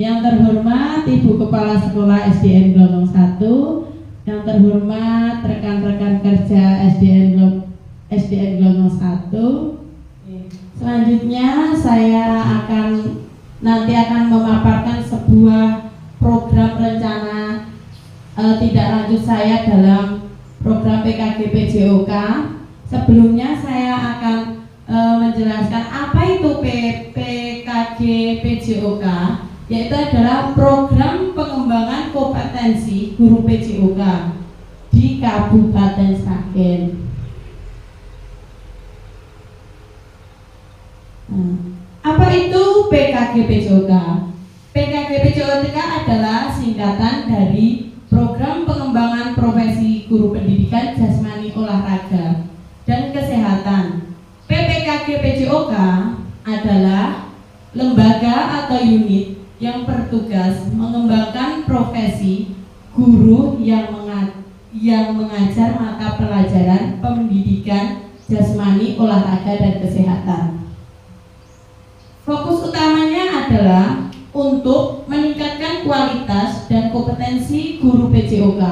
Yang terhormat Ibu Kepala Sekolah SDN Glonong 1, yang terhormat rekan-rekan kerja SDN Glonong 1. Selanjutnya saya nanti akan memaparkan sebuah program rencana tidak lanjut saya dalam program PKG PJOK. Sebelumnya saya akan menjelaskan apa itu PKG PJOK, yaitu adalah program pengembangan kompetensi guru PJOK di Kabupaten Sragen. Apa itu PKG PJOK? PKG PJOK adalah singkatan dari Program Pengembangan Profesi Guru Pendidikan Jasmani Olahraga dan Kesehatan. PPKG PJOK adalah lembaga atau unit yang bertugas mengembangkan profesi guru yang mengajar mata pelajaran pendidikan jasmani, olahraga, dan kesehatan. Fokus utamanya adalah untuk meningkatkan kualitas dan kompetensi guru PJOK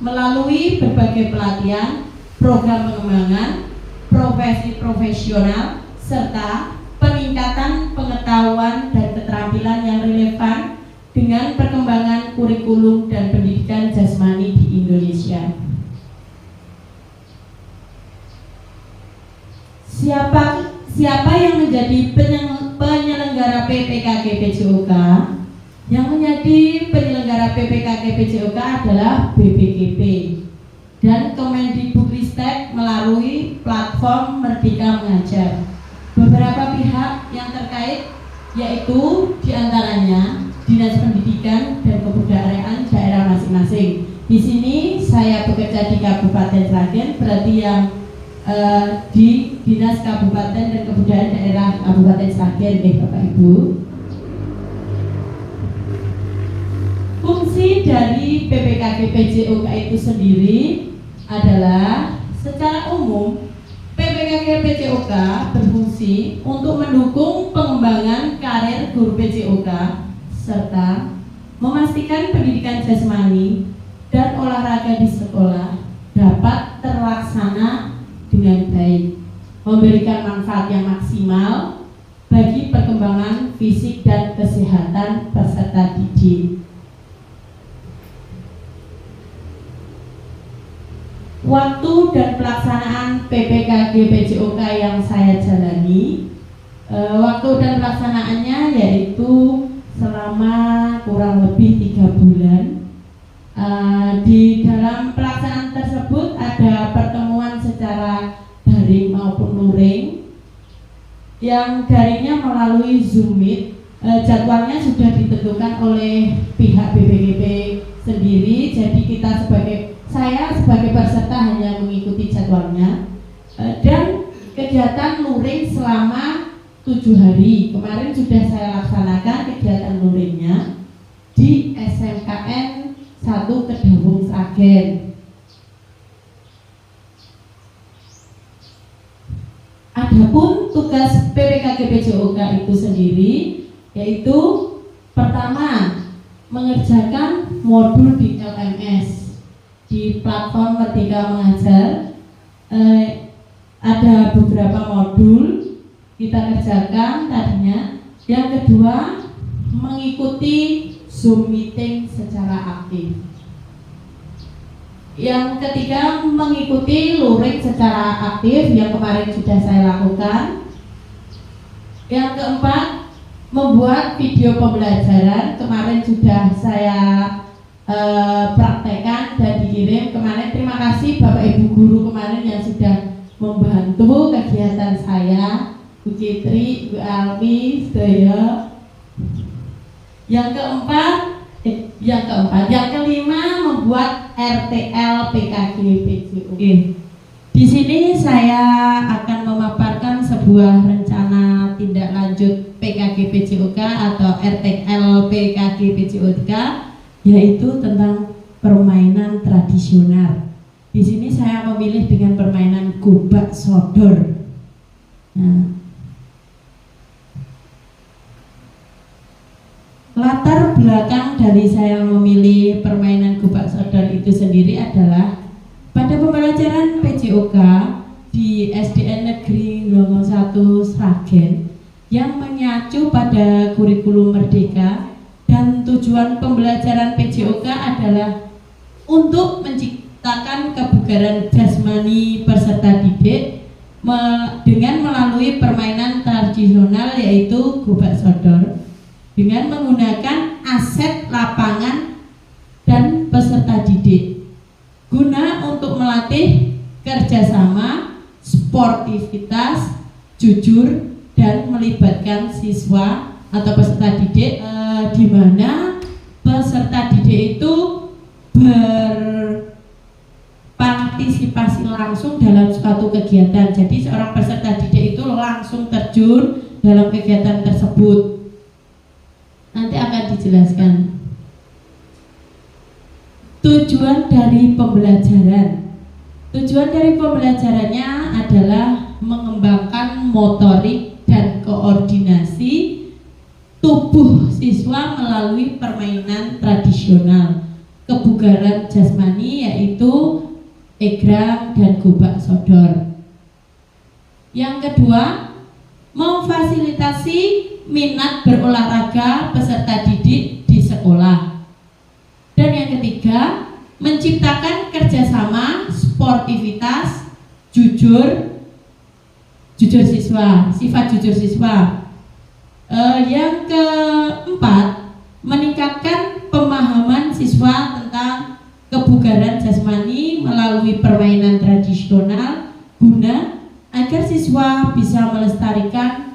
melalui berbagai pelatihan, program pengembangan profesi profesional, serta peningkatan pengetahuan dan keterampilan yang relevan dengan perkembangan kurikulum dan pendidikan jasmani di Indonesia. Siapa yang menjadi penyelenggara PPKG PJOK? Yang menjadi penyelenggara PPKG PJOK adalah BPKP dan Kemendikbudristek melalui platform Merdeka Mengajar. Beberapa pihak yang terkait yaitu diantaranya Dinas Pendidikan dan Kebudayaan daerah masing-masing. Di sini saya bekerja di Kabupaten Sragen, berarti yang di Dinas Kabupaten dan Kebudayaan daerah Kabupaten Sragen, Bapak Ibu. Fungsi dari PPKG PJOK itu sendiri adalah secara umum PPKG PJOK berfungsi untuk mendukung pengembangan karir guru PJOK serta memastikan pendidikan jasmani dan olahraga di sekolah dapat terlaksana dengan baik, memberikan manfaat yang maksimal bagi perkembangan fisik dan kesehatan peserta didik. Waktu dan pelaksanaan PPKG PJOK yang saya jalani, waktu dan pelaksanaannya yaitu selama kurang lebih 3 bulan. Di dalam pelaksanaan tersebut ada pertemuan secara daring maupun luring. Yang daringnya melalui Zoom Meet, jadwalnya sudah ditentukan oleh pihak BPKP sendiri. Jadi saya sebagai peserta hanya mengikuti jadwalnya, dan kegiatan luring selama 7 hari. Kemarin sudah saya laksanakan kegiatan luringnya di SMKN 1 Kedawung Sragen. Adapun tugas PPKG PJOK itu sendiri yaitu pertama, mengerjakan modul di LMS di platform Merdeka Mengajar. Ada beberapa modul kita kerjakan tadinya. Yang kedua, mengikuti Zoom meeting secara aktif. Yang ketiga, mengikuti luring secara aktif yang kemarin sudah saya lakukan. Yang keempat, membuat video pembelajaran. Kemarin sudah saya praktekkan dan dikirim kemarin. Terima kasih Bapak Ibu guru kemarin yang sudah membantu kegiatan saya, Bu Citri, Bu Almi, sedaya. Yang kelima, membuat RTL PKG PJOK. Di sini saya akan memaparkan sebuah rencana tindak lanjut PKG PJOK atau RTL PKG PJOK, yaitu tentang permainan tradisional. Di sini saya memilih dengan permainan gobak sodor. Nah, Latar belakang dari saya memilih permainan gubak sodor itu sendiri adalah pada pembelajaran PJOK di SDN Negeri Grogol 1 Sragen yang mengacu pada kurikulum Merdeka, dan tujuan pembelajaran PJOK adalah untuk menciptakan kebugaran jasmani peserta didik dengan melalui permainan tradisional yaitu gubak sodor dengan menggunakan aset lapangan dan peserta didik guna untuk melatih kerjasama, sportivitas, jujur, dan melibatkan siswa atau peserta didik di mana peserta didik itu berpartisipasi langsung dalam suatu kegiatan. Jadi seorang peserta didik itu langsung terjun dalam kegiatan tersebut. Nanti akan dijelaskan. Tujuan dari pembelajaran. Tujuan dari pembelajarannya adalah mengembangkan motorik dan koordinasi tubuh siswa melalui permainan tradisional, kebugaran jasmani yaitu egrang dan gubak sodor. Yang kedua, memfasilitasi minat berolahraga peserta didik di sekolah. Dan yang ketiga, menciptakan kerjasama, sportivitas, jujur siswa, sifat jujur siswa. Yang keempat, meningkatkan pemahaman siswa tentang kebugaran jasmani melalui permainan tradisional guna agar siswa bisa melestarikan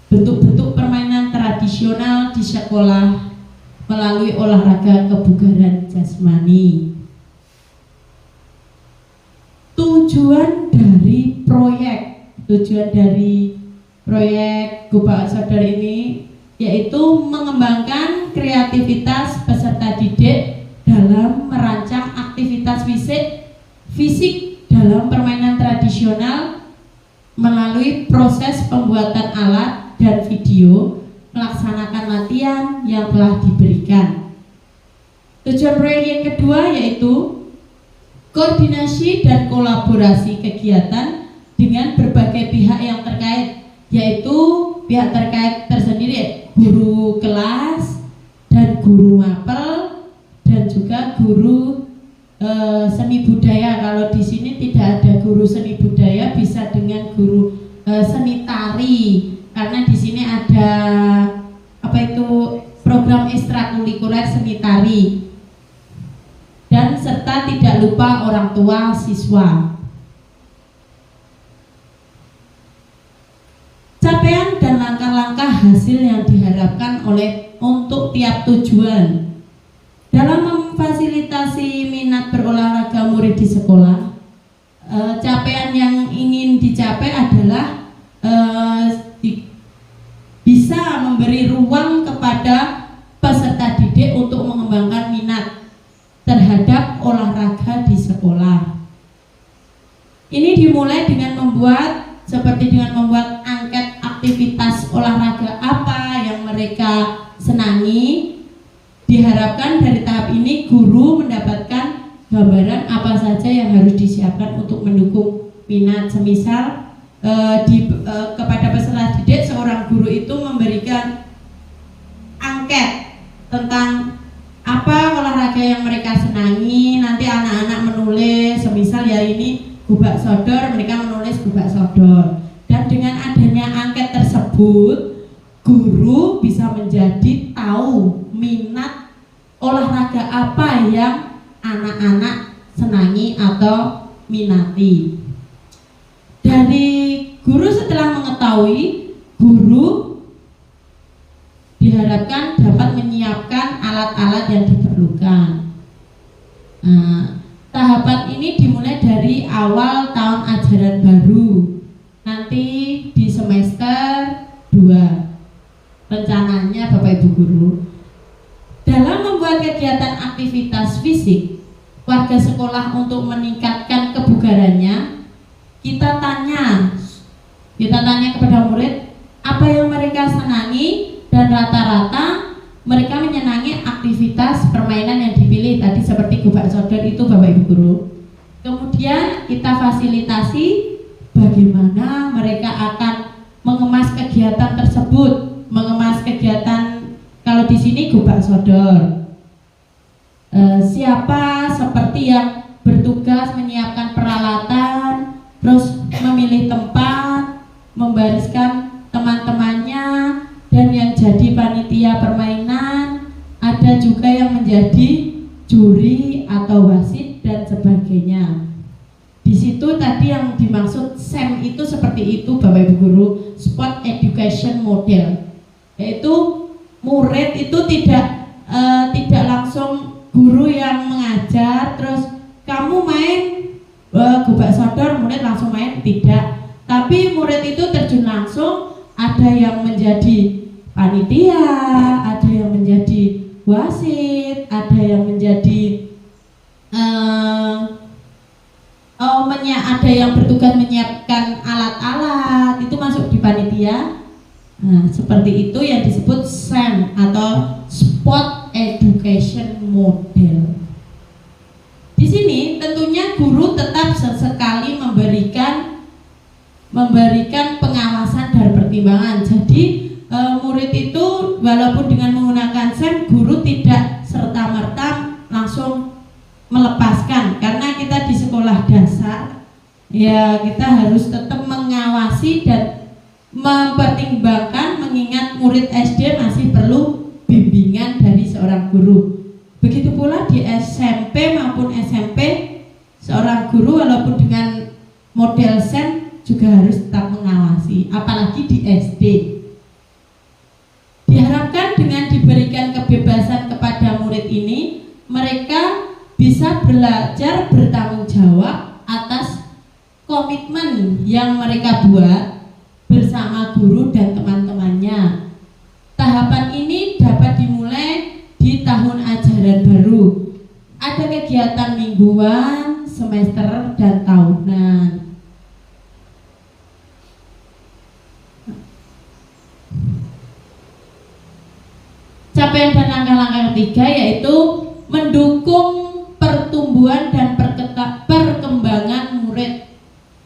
bentuk-bentuk permainan tradisional di sekolah melalui olahraga kebugaran jasmani. Tujuan dari proyek gubak sodor ini yaitu mengembangkan kreativitas peserta didik dalam merancang aktivitas fisik dalam permainan tradisional melalui proses pembuatan alat dan video, melaksanakan latihan yang telah diberikan. Tujuan proyek yang kedua yaitu koordinasi dan kolaborasi kegiatan dengan berbagai pihak yang terkait, yaitu pihak terkait tersendiri, guru kelas dan guru mapel dan juga guru seni budaya. Kalau di sini tidak ada guru seni budaya, bisa dengan guru seni tari, karena di sini ada program ekstrakurikuler seni tari, dan serta tidak lupa orang tua siswa. Capaian dan langkah-langkah hasil yang diharapkan untuk tiap tujuan dalam memfasilitasi minat berolahraga murid di sekolah. Capaian yang ingin dicapai adalah bisa memberi ruang kepada peserta didik untuk mengembangkan minat terhadap olahraga di sekolah. Ini dimulai dengan membuat angket aktivitas olahraga apa yang mereka senangi. Diharapkan dari tahap ini guru mendapatkan gambaran apa saja yang harus disiapkan untuk mendukung minat. Semisal kepada peserta didik, seorang guru itu memberikan angket tentang apa olahraga yang mereka senangi. Nanti anak-anak menulis, semisal ya ini gubak sodor, mereka menulis gubak sodor. Dan dengan adanya angket tersebut, guru bisa menjadi tahu minat olahraga apa yang anak-anak senangi atau minati. Dari guru, setelah mengetahui, guru diharapkan dapat menyiapkan alat-alat yang diperlukan. Tahapan ini dimulai dari awal tahun ajaran baru, nanti di semester 2 rencananya Bapak Ibu Guru. Dalam membuat kegiatan aktivitas fisik warga sekolah untuk meningkatkan kebugarannya, kita tanya kepada murid apa yang mereka senangi, dan rata-rata mereka Gubak Sodor itu Bapak Ibu Guru. Kemudian kita fasilitasi bagaimana mereka akan mengemas kegiatan tersebut, mengemas kegiatan kalau di sini Gubak Sodor. Siapa seperti yang bertugas menyiapkan peralatan, terus memilih tempat, membariskan teman-temannya, dan yang jadi panitia permainan, ada juga yang menjadi juri atau wasit dan sebagainya. Di situ tadi yang dimaksud SEM itu seperti itu Bapak Ibu Guru, Sport Education Model, yaitu murid itu tidak langsung guru yang mengajar terus kamu main Gubak Sodor murid langsung main, tidak, tapi murid itu terjun langsung, ada yang menjadi panitia, ada yang menjadi wasit, ada yang menjadi ada yang bertugas menyiapkan alat-alat, itu masuk di panitia. Nah, seperti itu yang disebut SEM atau Sport Education Model. Di sini tentunya guru tetap sesekali memberikan pengawasan dan pertimbangan. Jadi murid itu walaupun dengan menggunakan SEM, guru tidak serta-merta langsung melepaskan, karena kita di sekolah dasar ya kita harus tetap mengawasi dan mempertimbangkan, mengingat murid SD masih perlu bimbingan dari seorang guru. Begitu pula di SMP maupun SMP, seorang guru walaupun dengan model SEM juga harus tetap mengawasi, apalagi di SD. Diharapkan dengan diberikan kebebasan kepada murid ini, mereka bisa belajar bertanggung jawab atas komitmen yang mereka buat bersama guru dan teman-temannya. Tahapan ini dapat dimulai di tahun ajaran baru. Ada kegiatan mingguan, semester, dan tahunan. Capaian dan langkah-langkah ketiga yaitu mendukung pertumbuhan dan perkembangan murid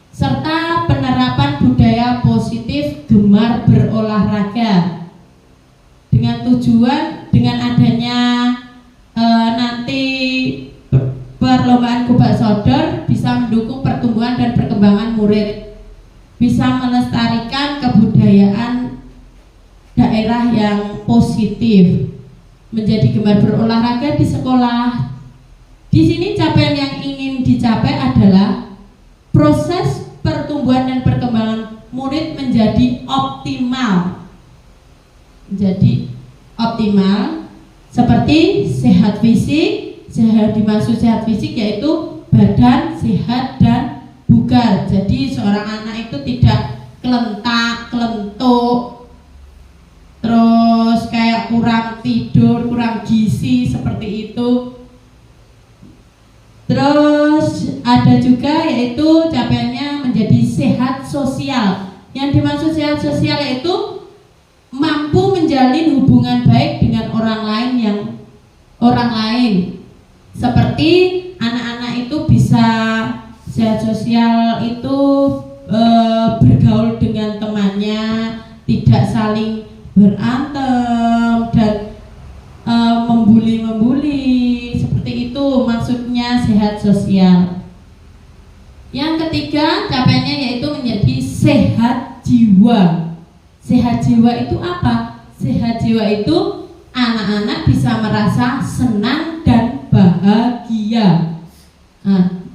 serta penerapan budaya positif gemar berolahraga, dengan tujuan dengan adanya nanti perlombaan Gubak Sodor bisa mendukung pertumbuhan dan perkembangan murid, bisa melestarikan kebudayaan daerah yang positif, menjadi gemar berolahraga di sekolah. Di sini capaian yang ingin dicapai adalah proses pertumbuhan dan perkembangan murid menjadi optimal. Seperti sehat fisik. Dimaksud sehat fisik yaitu badan sehat dan bugar. Jadi seorang anak itu tidak kelentak, kelentuk, terus kayak kurang tidur, kurang gizi, seperti itu. Terus ada juga yaitu capaiannya menjadi sehat sosial. Yang dimaksud sehat sosial yaitu mampu menjalin hubungan baik dengan orang lain. Seperti anak-anak itu bisa sehat sosial itu bergaul dengan temannya, tidak saling berantem dan membuli, seperti itu maksudnya sehat sosial. Yang ketiga capaiannya yaitu menjadi sehat jiwa. Sehat jiwa itu apa? Sehat jiwa itu anak-anak bisa merasa senang dan bahagia,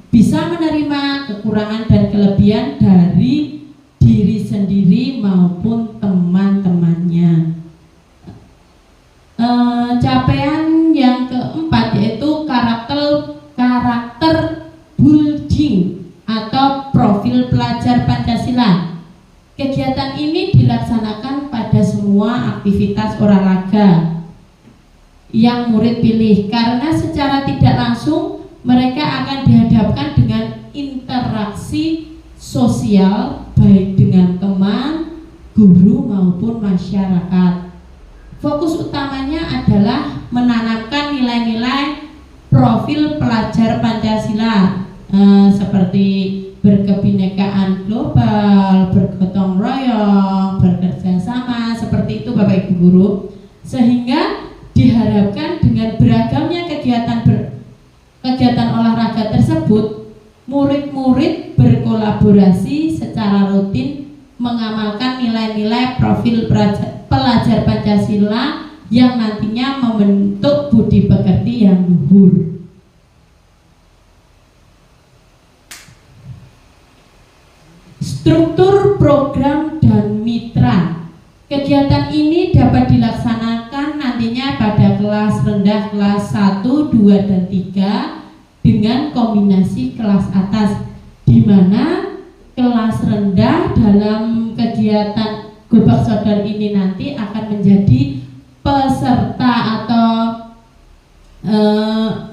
bisa menerima kekurangan dan kelebihan dari diri sendiri maupun teman-temannya. Capaian yang keempat yaitu karakter building atau profil pelajar Pancasila. Kegiatan ini dilaksanakan pada semua aktivitas olahraga yang murid pilih, karena secara tidak langsung mereka akan dihadapkan dengan interaksi sosial baik dengan teman, guru maupun masyarakat. Fokus utamanya adalah menanamkan nilai-nilai profil pelajar seperti berkebinekaan global, bergotong royong, bekerja sama, seperti itu Bapak Ibu Guru. Sehingga diharapkan dengan beragamnya kegiatan olahraga tersebut, murid-murid berkolaborasi secara rutin mengamalkan nilai-nilai profil pelajar Pancasila yang nantinya membentuk budi pekerti yang luhur. Struktur program dan mitra. Kegiatan ini dapat dilaksanakan nantinya pada kelas rendah, kelas 1, 2, dan 3 dengan kombinasi kelas atas, di mana kelas rendah dalam kegiatan Gobak Sodor ini nanti akan menjadi peserta atau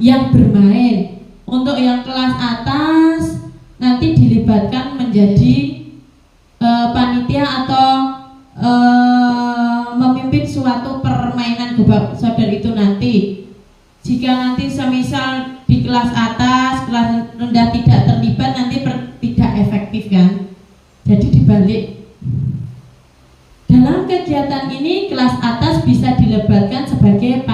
yang bermain. Untuk yang kelas atas nanti dilibatkan menjadi panitia atau memimpin suatu permainan Gobak Sodor itu nanti. Jika nanti semisal di kelas atas, kelas rendah tidak terlibat, nanti tidak efektif kan. Jadi dibalik. Dalam kegiatan ini kelas atas bisa dilibatkan sebagai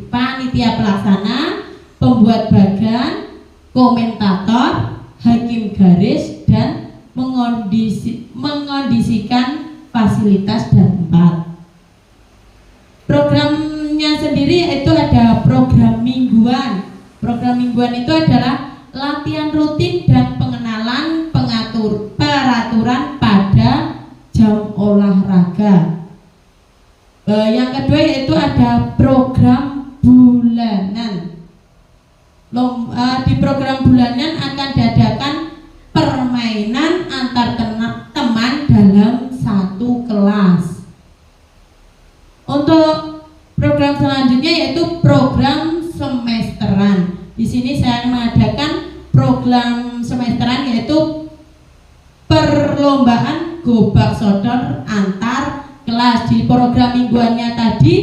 panitia pelaksana, pembuat bagan, komentator, hakim garis, dan mengondisikan fasilitas dan tempat. Programnya sendiri itu ada program mingguan. Program mingguan itu adalah latihan rutin dan pengenalan peraturan pada jam olahraga. Yang kedua yaitu ada program bulanan. Di program bulanan akan diadakan permainan antar teman dalam satu kelas. Untuk program selanjutnya yaitu program semesteran. Di sini saya mengadakan program semesteran yaitu perlombaan Gobak Sodor antar kelas. Di program mingguannya tadi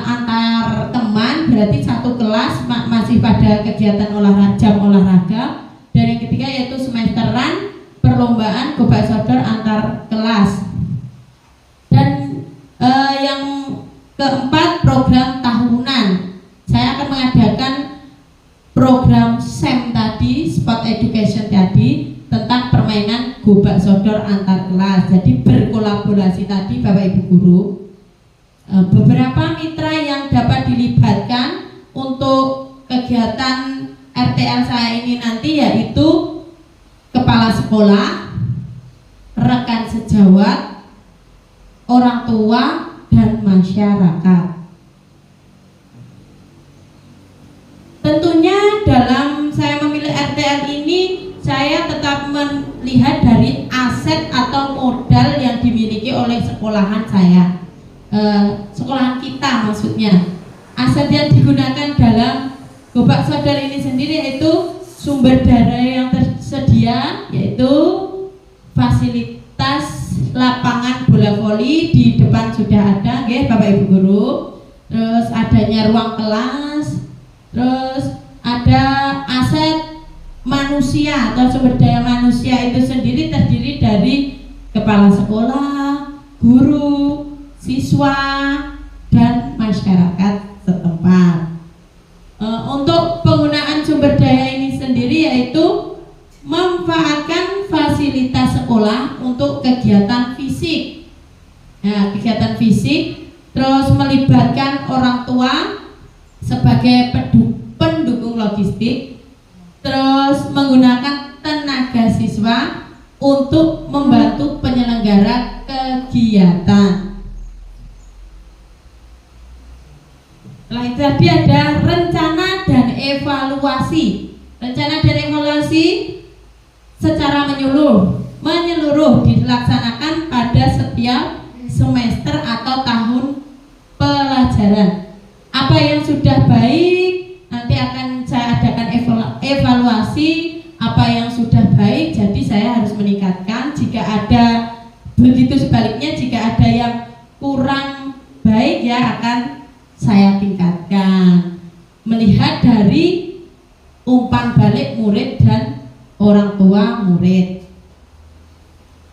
antar teman, berarti satu kelas masih pada kegiatan jam olahraga. Dan yang ketiga yaitu semesteran, perlombaan Gobak Sodor antar kelas. Dan yang keempat program tahunan. Saya akan mengadakan program SEM tadi, Sport Education tadi, tentang permainan Gobak Sodor antar kelas. Jadi berkolaborasi tadi Bapak Ibu Guru. Beberapa mitra yang dapat dilibatkan untuk kegiatan RTL saya ini nanti yaitu kepala sekolah, rekan sejawat, orang tua, dan masyarakat. Tentunya dalam saya memilih RTL ini saya tetap melihat dari aset atau modal yang dimiliki oleh sekolahan saya, sekolahan kita maksudnya. Aset yang digunakan dalam Gobak Sodor ini sendiri yaitu sumber daya yang tersedia, yaitu fasilitas lapangan bola voli di depan sudah ada, Bapak Ibu Guru. Terus adanya ruang kelas, terus ada aset manusia atau sumber daya manusia itu sendiri terdiri dari kepala sekolah, guru, siswa, dan masyarakat setempat. Untuk penggunaan sumber daya ini sendiri yaitu memanfaatkan fasilitas sekolah untuk kegiatan fisik. Nah, kegiatan fisik, terus melibatkan orang tua sebagai pendukung logistik, terus menggunakan tenaga siswa untuk membantu penyelenggara kegiatan. Setelah itu tadi ada rencana dan evaluasi. Rencana dan evaluasi secara menyeluruh dilaksanakan pada setiap semester atau tahun pelajaran. Apa yang sudah baik nanti akan saya adakan evaluasi. Apa yang sudah baik, jadi saya harus meningkatkan. Jika ada begitu sebaliknya, jika ada yang kurang baik ya akan saya tingkatkan. Melihat dari umpan balik balik murid dan orang tua murid.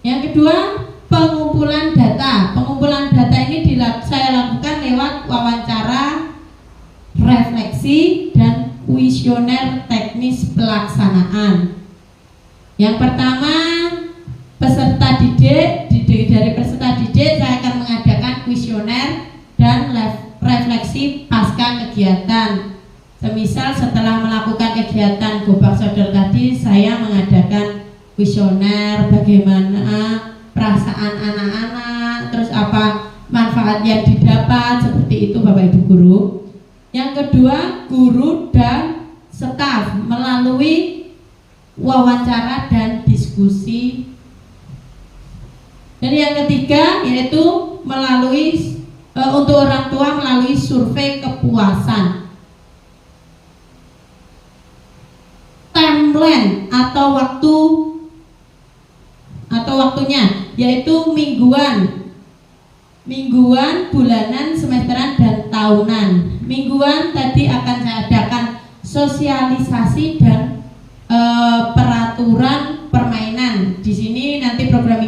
Yang kedua, pengumpulan data. Pengumpulan data ini saya lakukan lewat wawancara, refleksi, dan kuesioner teknis pelaksanaan. Yang pertama, peserta didik, dari peserta didik saya akan mengadakan kuesioner dan refleksi pasca kegiatan. Semisal setelah melakukan kegiatan Gobak Sodor tadi, saya mengadakan kuesioner bagaimana perasaan anak-anak, terus apa manfaat yang didapat, seperti itu Bapak Ibu guru. Yang kedua, guru dan staf melalui wawancara dan diskusi. Dan yang ketiga yaitu melalui untuk orang tua melalui survei kepuasan. Timeline atau waktunya yaitu mingguan, bulanan, semesteran, dan tahunan. Mingguan tadi akan saya adakan sosialisasi dan peraturan permainan. Di sini nanti program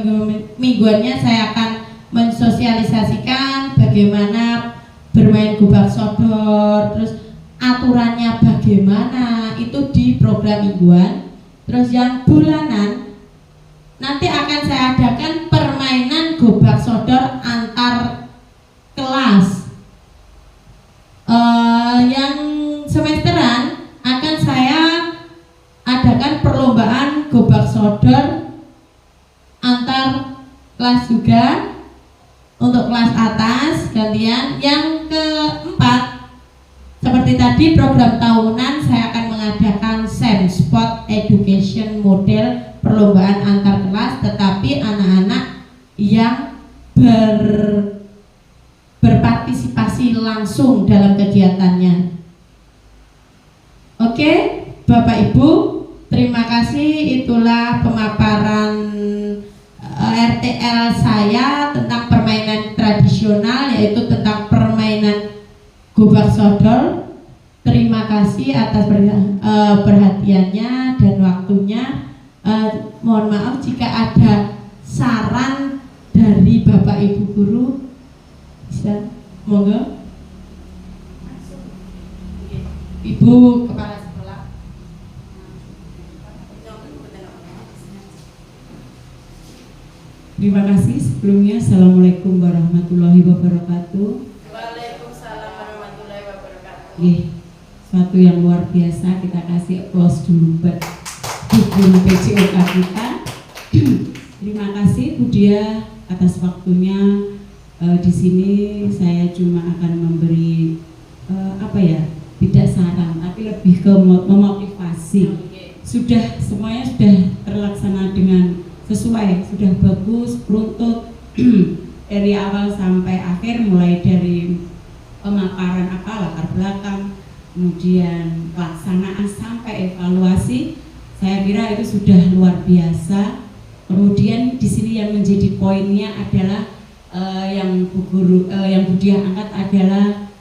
mingguannya saya akan mensosialisasikan bagaimana bermain Gobak Sodor, terus aturannya bagaimana, itu di program mingguan. Terus yang bulanan nanti akan saya adakan permainan Gobak Sodor antar kelas. Yang semesteran akan saya adakan perlombaan Gobak Sodor antar kelas juga untuk kelas atas gantian. Yang keempat, seperti tadi program tahunan saya akan mengadakan Sport Education model perlombaan antar kelas, tetapi anak-anak yang berpartisipasi langsung dalam kegiatannya. Oke, Bapak Ibu, terima kasih. Itulah pemaparan RTL saya tentang permainan tradisional, yaitu tentang permainan Gobak Sodor. Terima kasih atas perhatiannya dan waktunya. Mohon maaf jika ada saran dari Bapak Ibu guru, bisa monggo. Ibu Kepala Sekolah. Terima kasih sebelumnya. Assalamualaikum warahmatullahi wabarakatuh. Waalaikumsalam warahmatullahi wabarakatuh. Suatu yang luar biasa, kita kasih aplaus dulu buat guru PJOK kita. Terima kasih Bu Dia atas waktunya. Di sini saya cuma akan memberi tidak saran, tapi lebih ke memotivasi. Semuanya sudah terlaksana dengan sesuai, sudah bagus, runtut dari awal sampai akhir, mulai dari pemaparan latar belakang, kemudian pelaksanaan sampai evaluasi. Saya kira itu sudah luar biasa. Kemudian di sini yang menjadi poinnya adalah yang Bu Dia angkat adalah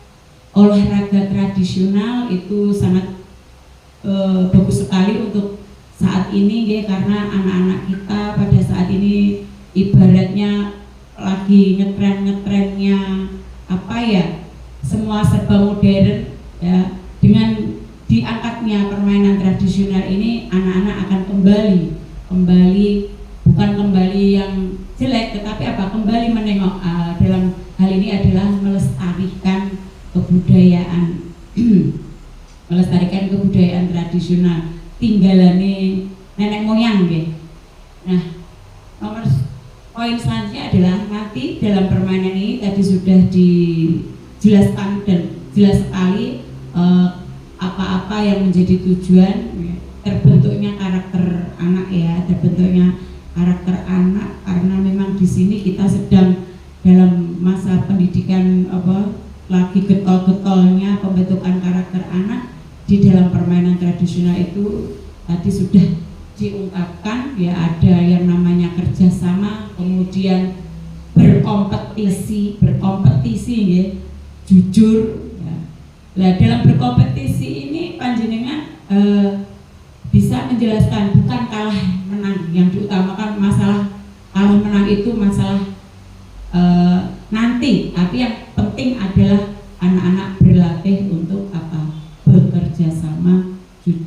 olahraga tradisional. Itu sangat bagus sekali untuk saat ini ya, karena anak-anak kita pada saat ini ibaratnya lagi ngetrennya semua serba modern ya. Dengan diangkatnya permainan tradisional ini, anak-anak akan kembali bukan kembali yang jelek, tetapi kembali menengok dalam hal ini adalah melestarikan kebudayaan melestarikan kebudayaan tradisional tinggalane nenek moyang nggih. Nah, nomor poin selanjutnya adalah nanti dalam permainan ini tadi sudah dijelaskan dan jelas sekali apa-apa yang menjadi tujuan terbentuknya karakter anak ya, karena memang di sini kita sedang dalam masa pendidikan lagi getol-getolnya pembentukan karakter anak. Di dalam permainan tradisional itu tadi sudah diungkapkan ya, ada yang namanya kerjasama, kemudian berkompetisi ya, jujur ya. Nah, dalam berkompetisi ini panjenengan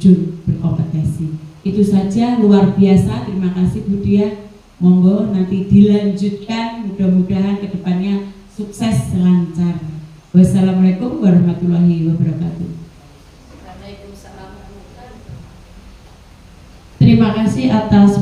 jujur, berkompetensi. Itu saja, luar biasa. Terima kasih Bu Dia. Monggo nanti dilanjutkan, mudah-mudahan kedepannya sukses lancar. Wassalamualaikum warahmatullahi wabarakatuh. Terima kasih atas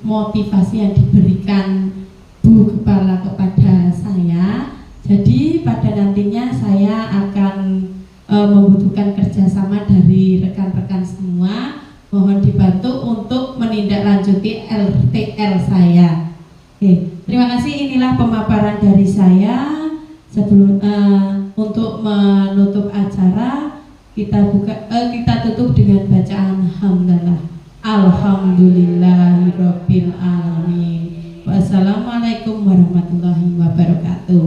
motivasi yang diberikan Bu Kepala kepada saya. Jadi pada nantinya saya akan membutuhkan kerjasama dari rekan-rekan semua. Mohon dibantu untuk menindaklanjuti LTR saya. Oke, terima kasih. Inilah pemaparan dari saya. Sebelum untuk menutup acara, kita tutup dengan bacaan hamdalah. Alhamdulillahirabbil alamin. Wassalamualaikum warahmatullahi wabarakatuh.